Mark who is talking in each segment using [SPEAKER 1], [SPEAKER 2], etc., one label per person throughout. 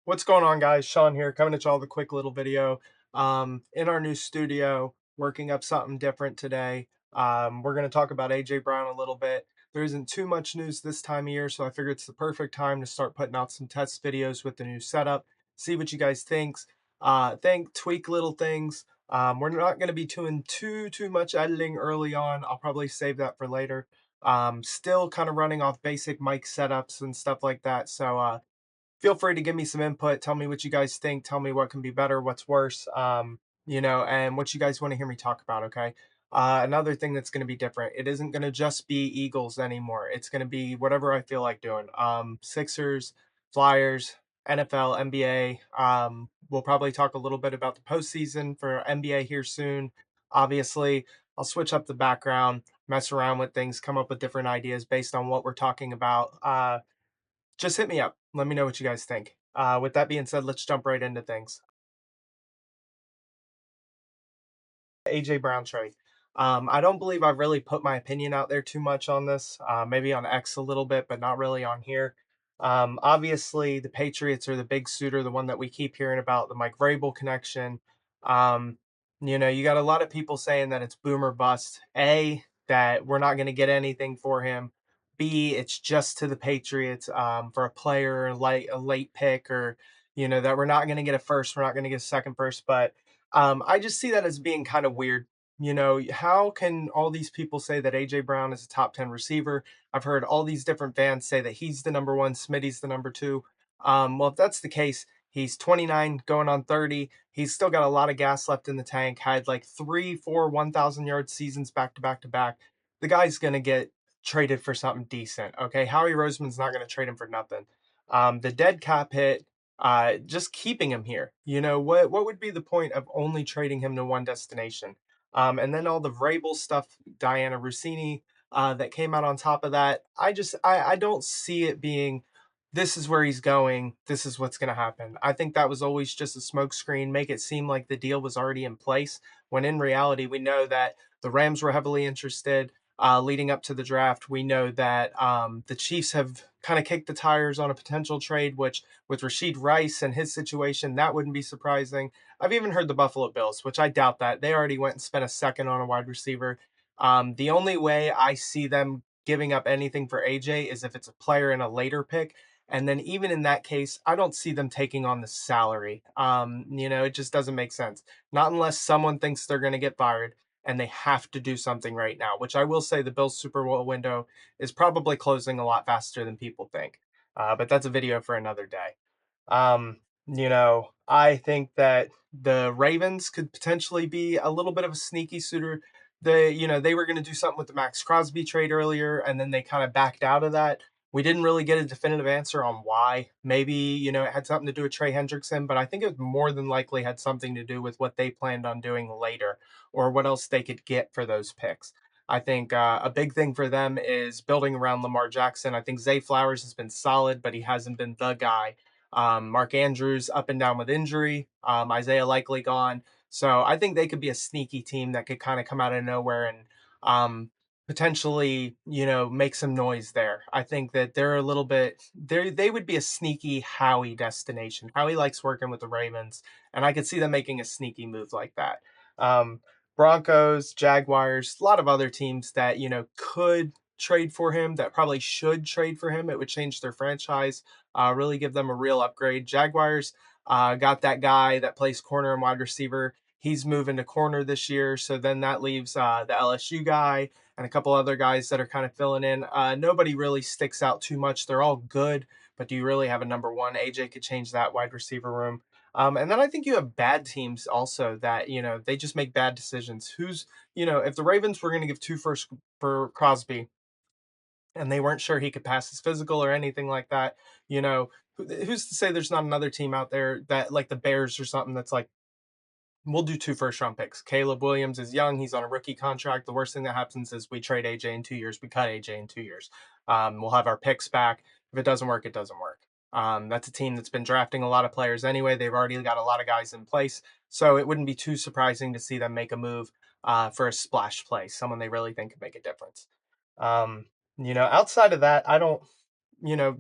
[SPEAKER 1] What's going on, guys? Sean here, coming at y'all with a quick little video. In our new studio, working up something different today. We're going to talk about AJ Brown a little bit. There isn't too much news this time of year, so I figured it's the perfect time to start putting out some test videos with the new setup. See what you guys tweak little things. We're not going to be doing too much editing early on. I'll probably save that for later. Still kind of running off basic mic setups and stuff like that. So feel free to give me some input. Tell me what you guys think. Tell me what can be better, what's worse, and what you guys want to hear me talk about, okay? Another thing that's going to be different, it isn't going to just be Eagles anymore. It's going to be whatever I feel like doing. Sixers, Flyers, NFL, NBA. We'll probably talk a little bit about the postseason for NBA here soon. Obviously, I'll switch up the background, mess around with things, come up with different ideas based on what we're talking about. Just hit me up. Let me know what you guys think. With that being said, let's jump right into things. AJ Brown trade. I don't believe I've really put my opinion out there too much on this. Maybe on X a little bit, but not really on here. Obviously, the Patriots are the big suitor, the one that we keep hearing about, the Mike Vrabel connection. Um, you got a lot of people saying that it's boom or bust. A, that we're not going to get anything for him. B, it's just to the Patriots for a player, like a late pick, or that we're not going to get a first, we're not going to get a second first, but I just see that as being kind of weird. How can all these people say that AJ Brown is a top 10 receiver? I've heard all these different fans say that he's the number one, Smitty's the number two. Well, if that's the case, he's 29 going on 30. He's still got a lot of gas left in the tank, had like 3, 4, 1,000 yard seasons back to back to back. The guy's going to get traded for something decent. Okay. Howie Roseman's not going to trade him for nothing. The dead cap hit, just keeping him here. What would be the point of only trading him to one destination? And then all the Vrabel stuff, Diana Rossini, that came out on top of that. I don't see it being this is where he's going, this is what's going to happen. I think that was always just a smokescreen, make it seem like the deal was already in place, when in reality, we know that the Rams were heavily interested. Leading up to the draft, we know that the Chiefs have kind of kicked the tires on a potential trade, which with Rashid Rice and his situation, that wouldn't be surprising. I've even heard the Buffalo Bills, which I doubt that. They already went and spent a second on a wide receiver. The only way I see them giving up anything for AJ is if it's a player in a later pick. And then even in that case, I don't see them taking on the salary. It just doesn't make sense. Not unless someone thinks they're going to get fired and they have to do something right now, which I will say the Bills Super Bowl window is probably closing a lot faster than people think. But that's a video for another day. I think that the Ravens could potentially be a little bit of a sneaky suitor. They were going to do something with the Max Crosby trade earlier, and then they kind of backed out of that. We didn't really get a definitive answer on why. Maybe, it had something to do with Trey Hendrickson, but I think it more than likely had something to do with what they planned on doing later or what else they could get for those picks. I think a big thing for them is building around Lamar Jackson. I think Zay Flowers has been solid, but he hasn't been the guy. Mark Andrews up and down with injury. Isaiah likely gone. So I think they could be a sneaky team that could kind of come out of nowhere and potentially, make some noise there. I think that they're a little bit they would be a sneaky Howie destination. Howie likes working with the Ravens, and I could see them making a sneaky move like that. Um, Broncos, Jaguars, a lot of other teams that, could trade for him, that probably should trade for him. It would change their franchise, really give them a real upgrade. Jaguars got that guy that plays corner and wide receiver. He's moving to corner this year, so then that leaves the LSU guy and a couple other guys that are kind of filling in. Nobody really sticks out too much. They're all good, but do you really have a number one? AJ could change that wide receiver room. And then I think you have bad teams also that, they just make bad decisions. If the Ravens were going to give two first for Crosby, and they weren't sure he could pass his physical or anything like that, who's to say there's not another team out there that, like the Bears or something, that's like, we'll do two first round picks. Caleb Williams is young. He's on a rookie contract. The worst thing that happens is we trade AJ in 2 years. We cut AJ in 2 years. We'll have our picks back. If it doesn't work, it doesn't work. That's a team that's been drafting a lot of players anyway. They've already got a lot of guys in place. So it wouldn't be too surprising to see them make a move for a splash play, someone they really think could make a difference. Um, outside of that, I don't, you know,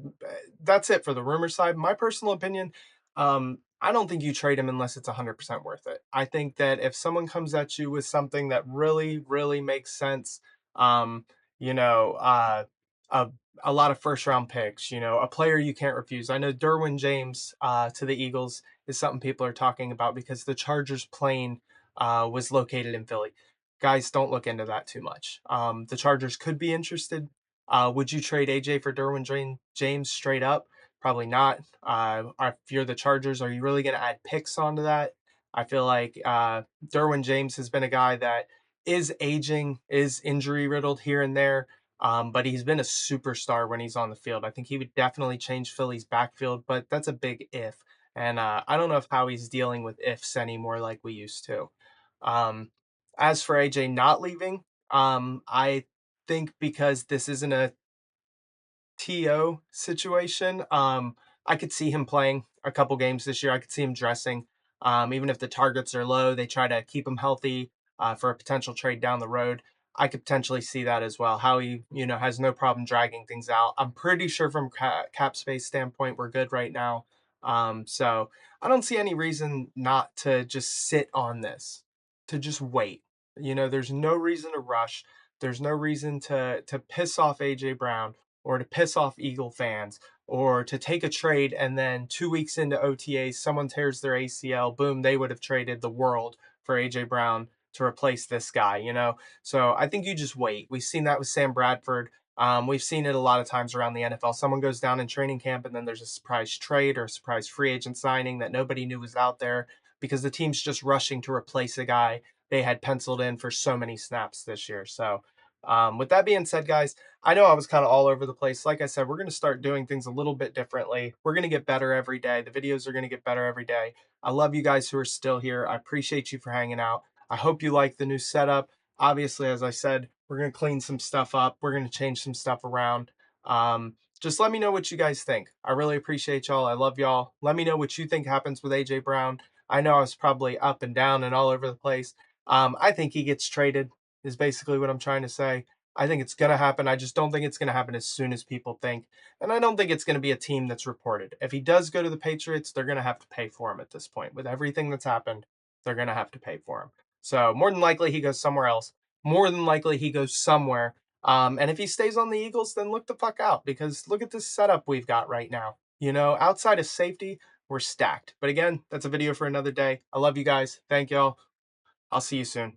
[SPEAKER 1] that's it for the rumor side. My personal opinion, I don't think you trade him unless it's 100% worth it. I think that if someone comes at you with something that really, really makes sense, um, you know, a, a lot of first round picks, a player you can't refuse. I know Derwin James to the Eagles is something people are talking about because the Chargers plane was located in Philly. Guys, don't look into that too much. The Chargers could be interested. Would you trade AJ for Derwin James straight up? Probably not. If you're the Chargers, are you really going to add picks onto that? I feel like Derwin James has been a guy that is aging, is injury riddled here and there, but he's been a superstar when he's on the field. I think he would definitely change Philly's backfield, but that's a big if. And I don't know if how he's dealing with ifs anymore like we used to. Um, as for AJ not leaving, I think because this isn't a TO situation. I could see him playing a couple games this year. I could see him dressing. Even if the targets are low, they try to keep him healthy for a potential trade down the road. I could potentially see that as well. How he, has no problem dragging things out. I'm pretty sure from cap space standpoint, we're good right now. So I don't see any reason not to just sit on this, to just wait. There's no reason to rush. There's no reason to piss off AJ Brown or to piss off Eagle fans or to take a trade and then 2 weeks into OTAs, someone tears their ACL, boom, they would have traded the world for AJ Brown to replace this guy. So I think you just wait. We've seen that with Sam Bradford. We've seen it a lot of times around the NFL. Someone goes down in training camp and then there's a surprise trade or a surprise free agent signing that nobody knew was out there because the team's just rushing to replace a guy they had penciled in for so many snaps this year. So, with that being said, guys, I know I was kind of all over the place. Like I said, we're going to start doing things a little bit differently. We're going to get better every day. The videos are going to get better every day. I love you guys who are still here. I appreciate you for hanging out. I hope you like the new setup. Obviously, as I said, we're going to clean some stuff up. We're going to change some stuff around. Just let me know what you guys think. I really appreciate y'all. I love y'all. Let me know what you think happens with AJ Brown. I know I was probably up and down and all over the place. I think he gets traded, is basically what I'm trying to say. I think it's going to happen. I just don't think it's going to happen as soon as people think. And I don't think it's going to be a team that's reported. If he does go to the Patriots, they're going to have to pay for him at this point. With everything that's happened, they're going to have to pay for him. So more than likely he goes somewhere else. More than likely he goes somewhere. And if he stays on the Eagles, then look the fuck out because look at this setup we've got right now. Outside of safety, we're stacked. But again, that's a video for another day. I love you guys. Thank y'all. I'll see you soon.